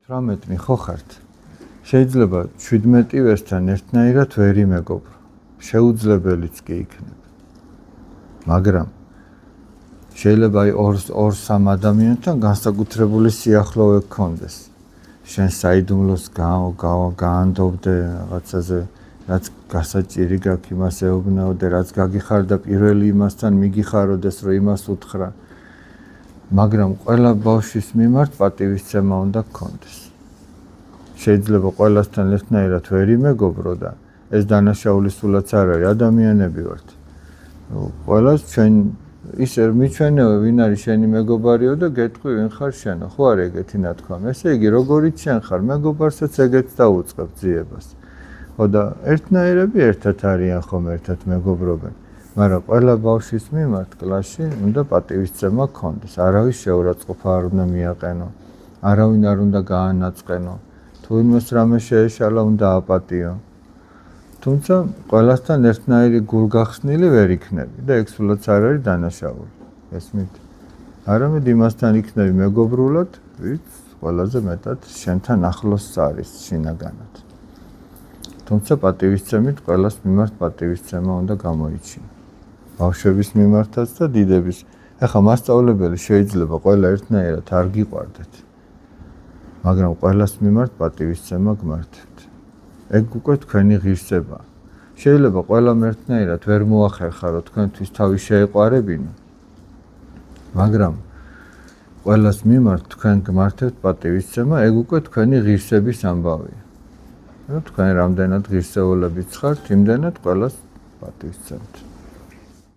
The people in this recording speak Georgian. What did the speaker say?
18 ხო ხართ? შეიძლება 17-ვესთან ერთნაირად ვერ იმეგობრო. შეუძლებელიც კი იქნება. მაგრამ შეიძლება აი 2-3 ადამიანთან განსაკუთრებული სიახლოვე გქონდეს. შენ საიდუმლოს გაანდობდე რაღაცაზე, რაც გასაჭირი გაქვს იმას ეუბნაოდე, რაც გაგიხარდა პირველი იმასთან მიგიხაროდეს, რომ იმას უთხრა. მაგრამ ყველა ბავშვის მიმართ პატივისცემა უნდა გქონდეს. შეიძლება ყველასთან ერთნაირად ვერ იმეგობრო და ეს დანაშაული სულაც არ არის, ადამიანები ვართ. ყველას ჩვენ ისე მიჩვენეო, ვინ არის შენი მეგობარიო და გეტყვი ვინ ხარ შენო, ხო არ ეგეთი ნათქვამი. ესე იგი, როგორიც შენ ხარ, მეგობარსაც ეგეც დაუწყებ ძიებას. ხო და ერთნაირები ერთად არიან ხომ ერთად მეგობრობენ. მაგრამ ყველა ბავშვის მიმართ კლასში უნდა პატივისცემა გქონდეს. არავის შეურაცხყოფა არ უნდა მიაყენო, არავინ არ უნდა გაანაწყენო. თუ იმას რამე შეეშალა, უნდა აპატიო. თუმცა ყველასთან ერთნაირი გულგახსნილი ვერ იქნები და ეგ სულაც არ არის დანაშაული. ესმით? არამედ იმასთან იქნები მეგობრულად, ვინც ყველაზე მეტად შენთან ახლოს არის შინაგანად. თუმცა პატივისცემით ყველას მიმართ პატივისცემა უნდა გამოიჩინო. ბავშვების მიმართაც და დიდების. ეხლა მასწავლებელი შეიძლება ყველა ერთნაირად არ გიყვარდეთ. მაგრამ ყველას მიმართ პატივისცემა გმართეთ. ეგ უკვე თქვენი ღირსებაა. შეიძლება ყველამ ერთნაირად ვერ მოახერხარო თქვენთვის თავი შეეყვარებინო. მაგრამ ყველას მიმართ თქვენ გმართებთ პატივისცემა, ეგ უკვე თქვენი ღირსების ამბავია. თქვენ რამდენად ღირსეულებიც ხართ, იმდენად ყველას პატივისცემთ.